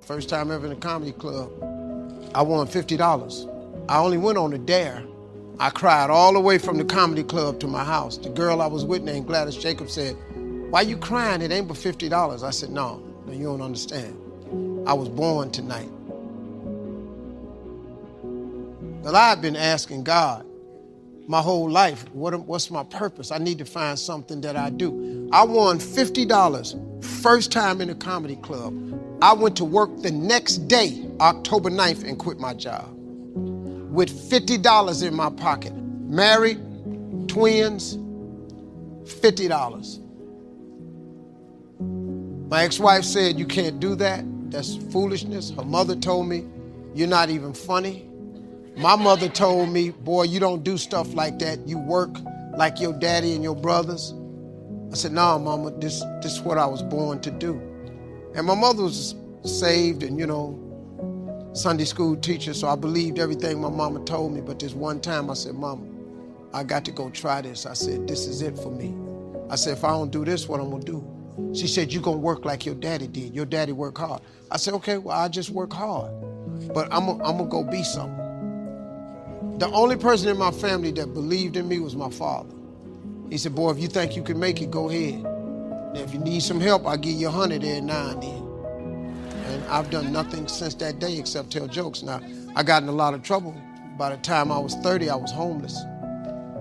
First time ever in a comedy club, I won $50. I only went on a dare. I cried all the way from the comedy club to my house. The girl I was with named Gladys Jacobs said, "Why you crying? It ain't but $50. I said, no, you don't understand. I was born tonight. But I've been asking God my whole life, what's my purpose? I need to find something that I do. I won $50, first time in a comedy club. I went to work the next day, October 9th, and quit my job with $50 in my pocket. Married, twins, $50. My ex-wife said, you can't do that. That's foolishness. Her mother told me, you're not even funny. My mother told me, boy, you don't do stuff like that. You work like your daddy and your brothers. I said, no, Mama, this is what I was born to do. And my mother was saved and, Sunday school teacher, so I believed everything my mama told me. But this one time I said, Mama, I got to go try this. I said, this is it for me. I said, if I don't do this, what I'm gonna do? She said, you're gonna work like your daddy did. Your daddy worked hard. I said, okay, well, I just work hard. But I'm gonna go be something. The only person in my family that believed in me was my father. He said, boy, if you think you can make it, go ahead. And if you need some help, I'll give you 100 every now and then. And I've done nothing since that day except tell jokes. Now, I got in a lot of trouble. By the time I was 30, I was homeless.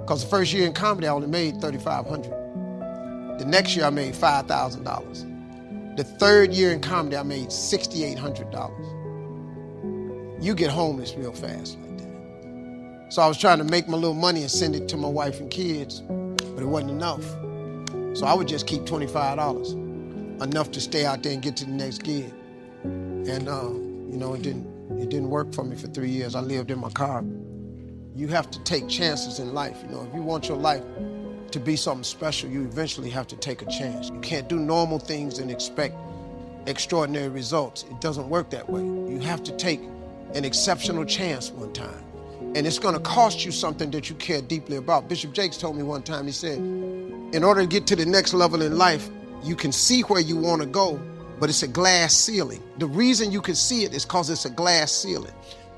Because the first year in comedy, I only made $3,500. The next year, I made $5,000. The third year in comedy, I made $6,800. You get homeless real fast like that. So I was trying to make my little money and send it to my wife and kids, but it wasn't enough. So I would just keep $25, enough to stay out there and get to the next gig. And it didn't work for me for 3 years. I lived in my car. You have to take chances in life. If you want your life to be something special, you eventually have to take a chance. You can't do normal things and expect extraordinary results. It doesn't work that way. You have to take an exceptional chance one time. And it's gonna cost you something that you care deeply about. Bishop Jakes told me one time, he said, in order to get to the next level in life, you can see where you wanna go, but it's a glass ceiling. The reason you can see it is because it's a glass ceiling.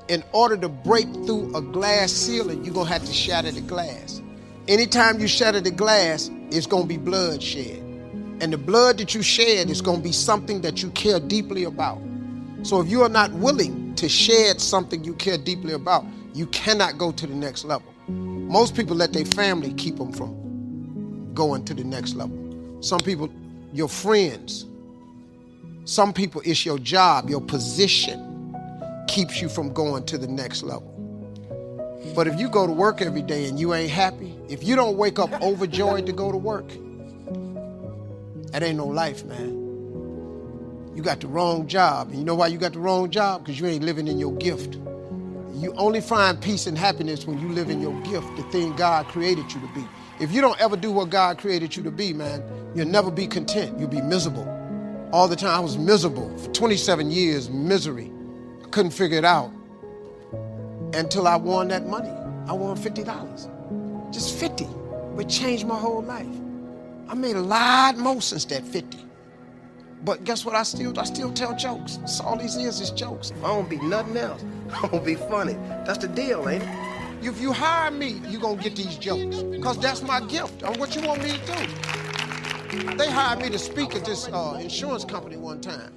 In order to break through a glass ceiling, you're gonna have to shatter the glass. Anytime you shatter the glass, it's gonna be blood shed. And the blood that you shed is gonna be something that you care deeply about. So if you are not willing to shed something you care deeply about, you cannot go to the next level. Most people let their family keep them from going to the next level. Some people, your friends. Some people, it's your job, your position keeps you from going to the next level. But if you go to work every day and you ain't happy, if you don't wake up overjoyed to go to work, that ain't no life, man. You got the wrong job. And you know why you got the wrong job? Because you ain't living in your gift. You only find peace and happiness when you live in your gift, the thing God created you to be. If you don't ever do what God created you to be, man, you'll never be content. You'll be miserable. All the time I was miserable. For 27 years, misery. I couldn't figure it out until I won that money. I won $50. Just 50. But changed my whole life. I made a lot more since that 50. But guess what? I still tell jokes. That's all these is jokes. If I don't be nothing else, I'm gonna be funny. That's the deal, ain't it? If you hire me, you're gonna get these jokes. Because that's my gift. What you want me to do? They hired me to speak at this insurance company one time.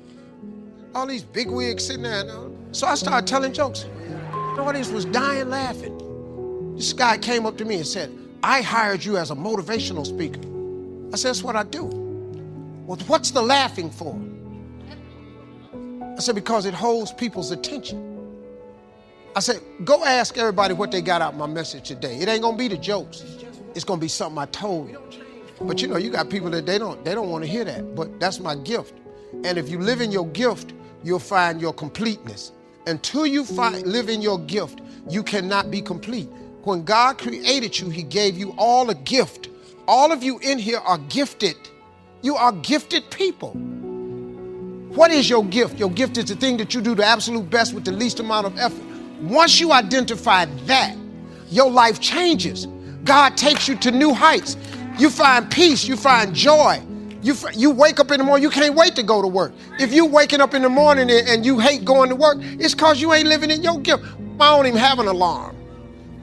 All these big wigs sitting there. So I started telling jokes. The audience was dying laughing. This guy came up to me and said, I hired you as a motivational speaker. I said, that's what I do. Well, what's the laughing for? I said, because it holds people's attention. I said, go ask everybody what they got out of my message today. It ain't gonna be the jokes. It's gonna be something I told you. But you got people that they don't want to hear that, but that's my gift. And if you live in your gift, you'll find your completeness. Until you live in your gift, you cannot be complete. When God created you, he gave you all a gift. All of you in here are gifted. You are gifted people. What is your gift? Your gift is the thing that you do the absolute best with the least amount of effort. Once you identify that, your life changes. God takes you to new heights. You find peace, you find joy. You wake up in the morning, you can't wait to go to work. If you waking up in the morning and you hate going to work, it's because you ain't living in your gift. I don't even have an alarm.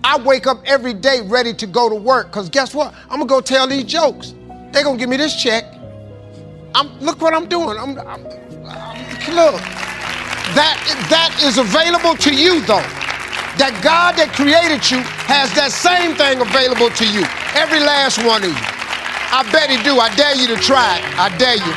I wake up every day ready to go to work, because guess what? I'm going to go tell these jokes. They're going to give me this check. Look what I'm doing. Look. That is available to you, though. That God that created you has that same thing available to you. Every last one of you. I bet he do. I dare you to try it. I dare you.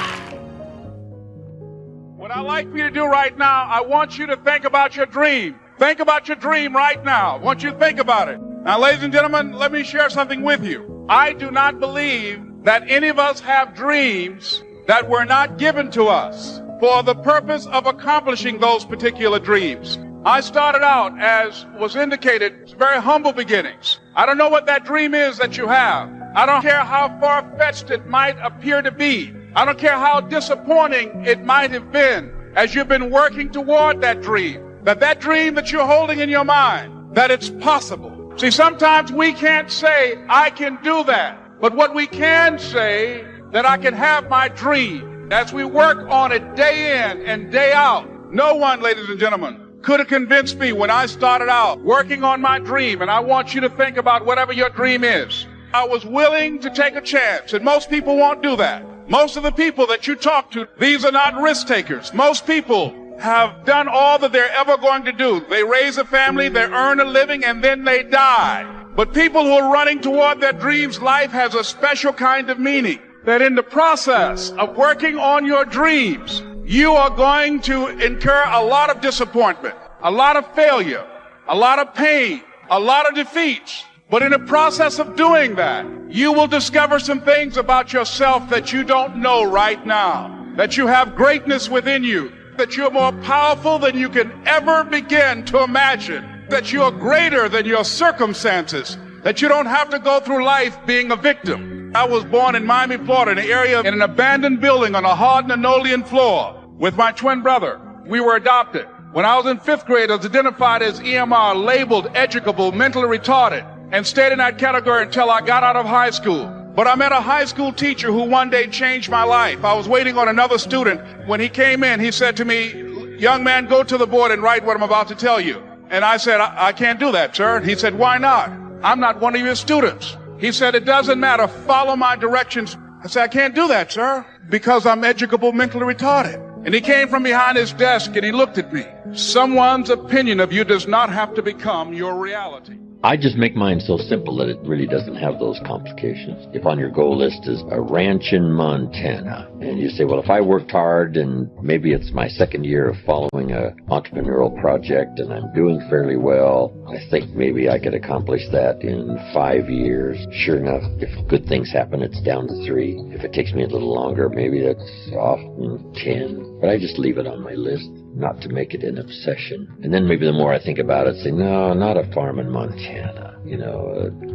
What I'd like for you to do right now, I want you to think about your dream. Think about your dream right now. I want you to think about it. Now, ladies and gentlemen, let me share something with you. I do not believe that any of us have dreams that were not given to us for the purpose of accomplishing those particular dreams. I started out, as was indicated, very humble beginnings. I don't know what that dream is that you have. I don't care how far-fetched it might appear to be. I don't care how disappointing it might have been as you've been working toward that dream. That dream that you're holding in your mind, that it's possible. See, sometimes we can't say, I can do that. But what we can say, that I can have my dream. As we work on it day in and day out, no one, ladies and gentlemen, could have convinced me when I started out working on my dream. And I want you to think about whatever your dream is. I was willing to take a chance, and most people won't do that. Most of the people that you talk to, these are not risk takers. Most people have done all that they're ever going to do. They raise a family, they earn a living, and then they die. But people who are running toward their dreams, life has a special kind of meaning. That in the process of working on your dreams, you are going to incur a lot of disappointment, a lot of failure, a lot of pain, a lot of defeats. But in the process of doing that, you will discover some things about yourself that you don't know right now. That you have greatness within you. That you're more powerful than you can ever begin to imagine. That you're greater than your circumstances. That you don't have to go through life being a victim. I was born in Miami, Florida, in an area in an abandoned building on a hard linoleum floor with my twin brother. We were adopted. When I was in 5th grade, I was identified as EMR, labeled educable, mentally retarded, and stayed in that category until I got out of high school. But I met a high school teacher who one day changed my life. I was waiting on another student. When he came in, he said to me, young man, go to the board and write what I'm about to tell you. And I said, I can't do that, sir. He said, why not? I'm not one of your students. He said, it doesn't matter. Follow my directions. I said, I can't do that, sir, because I'm educable, mentally retarded. And he came from behind his desk and he looked at me. Someone's opinion of you does not have to become your reality. I just make mine so simple that it really doesn't have those complications. If on your goal list is a ranch in Montana, and you say, well, if I worked hard and maybe it's my second year of following a entrepreneurial project and I'm doing fairly well, I think maybe I could accomplish that in 5 years. Sure enough, if good things happen, it's down to 3. If it takes me a little longer, maybe that's off in 10. But I just leave it on my list, not to make it an obsession. And then maybe the more I think about it, say, no, not a farm in Montana.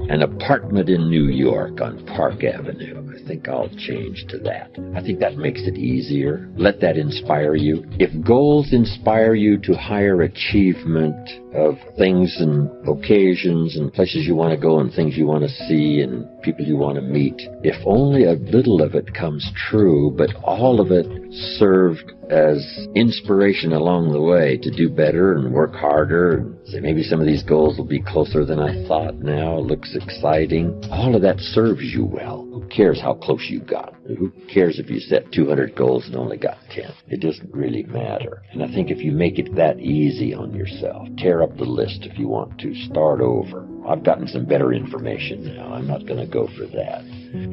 An apartment in New York on Park Avenue. I think I'll change to that. I think that makes it easier. Let that inspire you. If goals inspire you to higher achievement of things and occasions and places you want to go and things you want to see and people you want to meet, if only a little of it comes true, but all of it served as inspiration along the way to do better and work harder and say maybe some of these goals will be closer than I thought now, it looks exciting. All of that serves you well. Who cares how close you got? Who cares if you set 200 goals and only got 10? It doesn't really matter. And I think if you make it that easy on yourself, tear up the list if you want to, start over. I've gotten some better information now. I'm not going to go for that.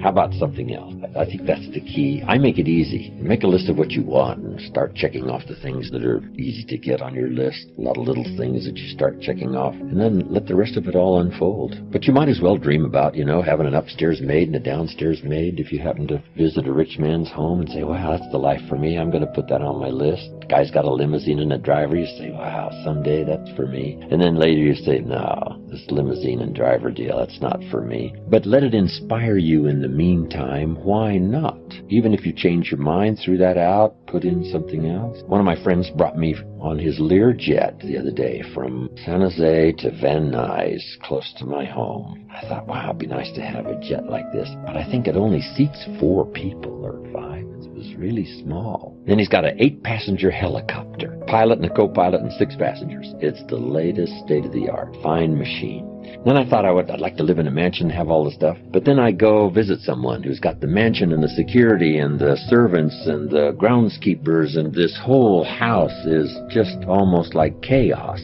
How about something else? I think that's the key. I make it easy. Make a list of what you want and start checking off the things that are easy to get on your list. A lot of little things that you start checking off, and then let the rest of it all unfold. But you might as well dream about, having an upstairs maid and a downstairs maid. If you happen to visit a rich man's home and say, wow, that's the life for me, I'm going to put that on my list. The guy's got a limousine and a driver. You say, wow, someday that's for me. And then later you say, no, this limousine and driver deal, that's not for me. But let it inspire you in the meantime. Why not? Even if you change your mind, threw that out, put in something else. One of my friends brought me on his Learjet the other day from San Jose to Van Nuys, close to my home. I thought, wow, it'd be nice to have a jet like this. But I think it only seats 4 people or 5. It was really small. Then he's got an 8-passenger helicopter, pilot and a co-pilot and 6 passengers. It's the latest state-of-the-art, fine machine. Then I thought I'd like to live in a mansion, have all the stuff. But then I go visit someone who's got the mansion and the security and the servants and the groundskeepers, and this whole house is just almost like chaos.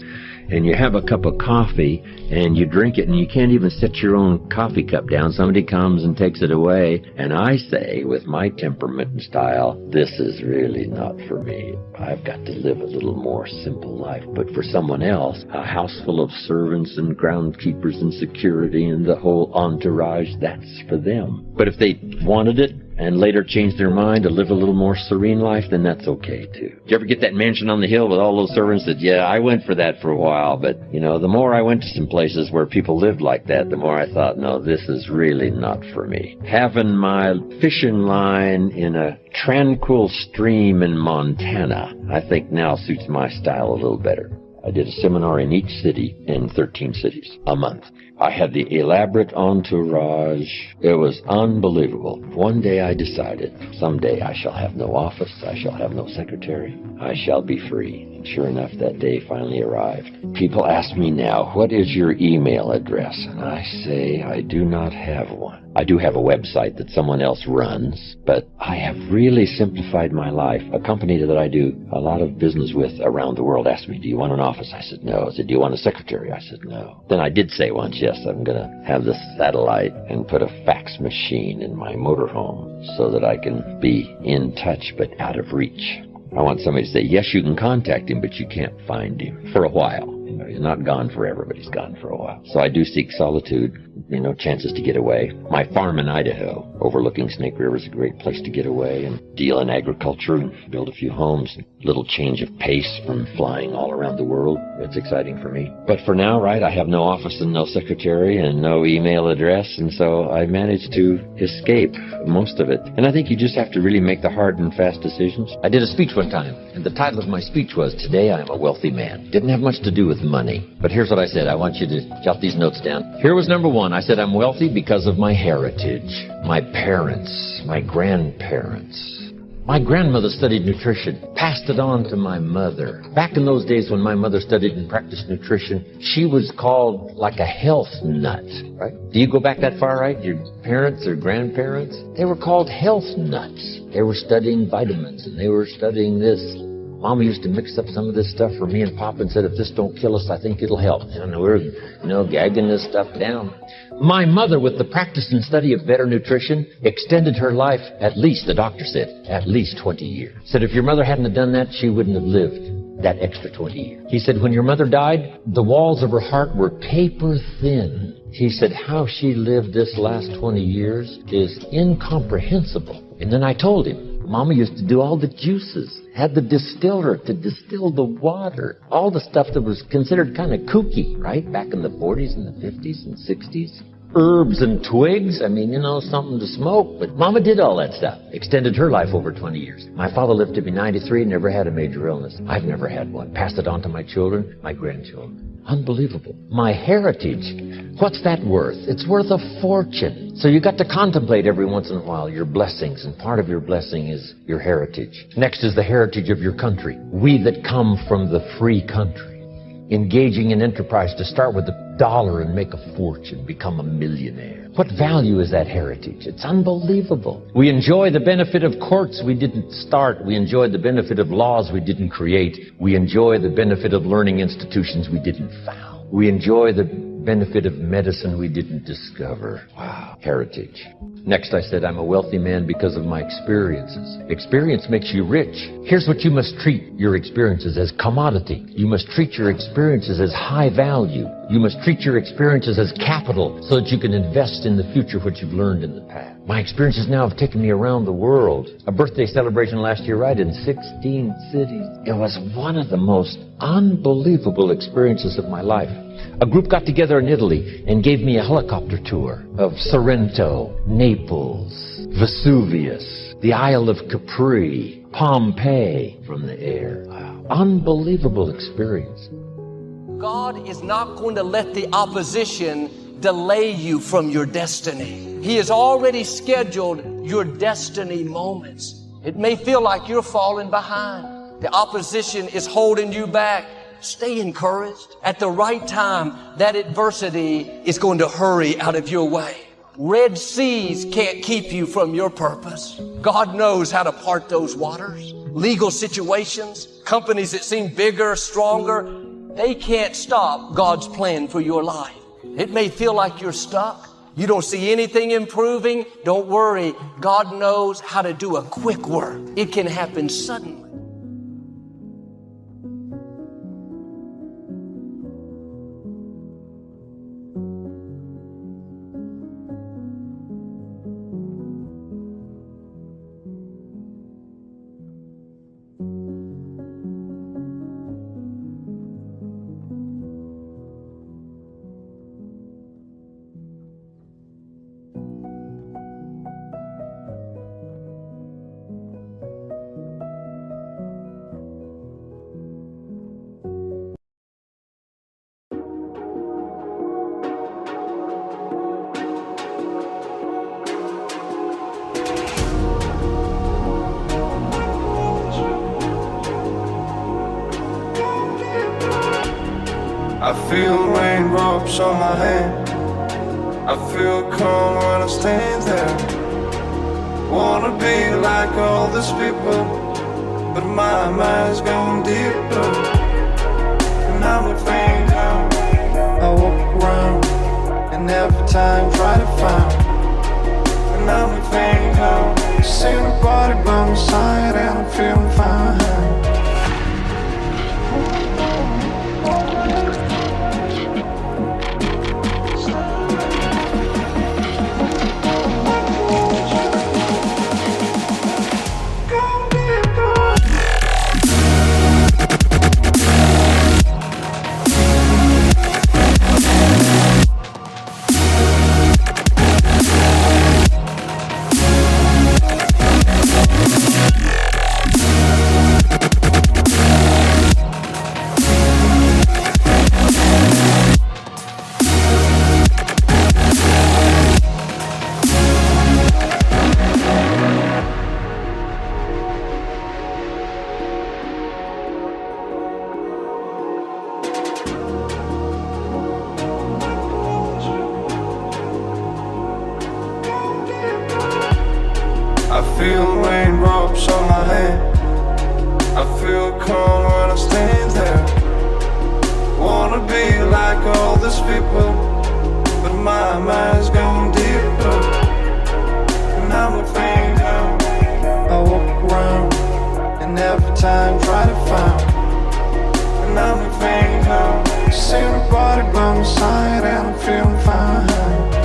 And you have a cup of coffee and you drink it and you can't even set your own coffee cup down. Somebody comes and takes it away. And I say, with my temperament and style, this is really not for me. I've got to live a little more simple life. But for someone else, a house full of servants and groundskeepers and security and the whole entourage, that's for them. But if they wanted it and later changed their mind to live a little more serene life, then that's okay too. Did you ever get that mansion on the hill with all those servants that, yeah, I went for that for a while, but you know, the more I went to some places where people lived like that, the more I thought, no, this is really not for me. Having my fishing line in a tranquil stream in Montana, I think now suits my style a little better. I did a seminar in each city in 13 cities a month. I had the elaborate entourage. It was unbelievable. One day I decided, someday I shall have no office, I shall have no secretary, I shall be free. And sure enough, that day finally arrived. People ask me now, what is your email address? And I say, I do not have one. I do have a website that someone else runs, but I have really simplified my life. A company that I do a lot of business with around the world asked me, do you want an office? I said, no. I said, do you want a secretary? I said, no. Then I did say once, yes, I'm going to have this satellite and put a fax machine in my motorhome so that I can be in touch but out of reach. I want somebody to say, yes, you can contact him, but you can't find him for a while. You know, he's not gone forever, but he's gone for a while. So I do seek solitude, chances to get away. My farm in Idaho, overlooking Snake River, is a great place to get away and deal in agriculture and build a few homes. A little change of pace from flying all around the world. It's exciting for me. But for now, right, I have no office and no secretary and no email address, and so I managed to escape most of it. And I think you just have to really make the hard and fast decisions. I did a speech one time, and the title of my speech was, Today I Am a Wealthy Man. Didn't have much to do with money. But here's what I said. I want you to jot these notes down. Here was number 1. I said I'm wealthy because of my heritage, my parents, my grandparents. My grandmother studied nutrition, passed it on to my mother. Back in those days when my mother studied and practiced nutrition, she was called like a health nut, right? Do you go back that far, right? Your parents or grandparents? They were called health nuts. They were studying vitamins and they were studying this. Mama used to mix up some of this stuff for me and Pop and said, if this don't kill us, I think it'll help. And we're, gagging this stuff down. My mother, with the practice and study of better nutrition, extended her life at least, the doctor said, at least 20 years. Said if your mother hadn't have done that, she wouldn't have lived that extra 20 years. He said when your mother died, the walls of her heart were paper thin. He said how she lived this last 20 years is incomprehensible. And then I told him, Mama used to do all the juices, had the distiller to distill the water, all the stuff that was considered kind of kooky, right? Back in the 40s and the 50s and 60s. Herbs and twigs, something to smoke. But Mama did all that stuff. Extended her life over 20 years. My father lived to be 93, never had a major illness. I've never had one. Passed it on to my children, my grandchildren. Unbelievable. My heritage, what's that worth? It's worth a fortune. So you got to contemplate every once in a while your blessings, and part of your blessing is your heritage. Next is the heritage of your country. We that come from the free country. Engaging in enterprise to start with $1 and make a fortune, become a millionaire. What value is that heritage? It's unbelievable. We enjoy the benefit of courts we didn't start. We enjoy the benefit of laws we didn't create. We enjoy the benefit of learning institutions we didn't found. We enjoy the benefit of medicine we didn't discover. Wow. Heritage. Next, I said I'm a wealthy man because of my experiences. Experience makes you rich. Here's what you must treat your experiences as: commodity. You must treat your experiences as high value. You must treat your experiences as capital so that you can invest in the future what you've learned in the past. My experiences now have taken me around the world. A birthday celebration last year, right, in 16 cities. It was one of the most unbelievable experiences of my life. A group got together in Italy and gave me a helicopter tour of Sorrento, Naples, Vesuvius, the Isle of Capri, Pompeii from the air. Wow. Unbelievable experience. God is not going to let the opposition delay you from your destiny. He has already scheduled your destiny moments. It may feel like you're falling behind. The opposition is holding you back. Stay encouraged. At the right time, that adversity is going to hurry out of your way. Red seas can't keep you from your purpose. God knows how to part those waters. Legal situations, companies that seem bigger, stronger, they can't stop God's plan for your life. It may feel like you're stuck. You don't see anything improving. Don't worry. God knows how to do a quick work. It can happen suddenly. I feel raindrops on my hand. I feel calm when I stand there. Wanna be like all these people, but my mind's gone deeper. And I'm a faint out. I walk around and every time try to find. And I'm a faint out. See nobody by my side and I'm feeling fine. I feel raindrops on my hand. I feel calm when I stand there. Wanna be like all these people, but my mind's gone deeper. And I'm a faint out. I walk around and every time try to find. And I'm a faint out. See nobody by my side and I'm feeling fine.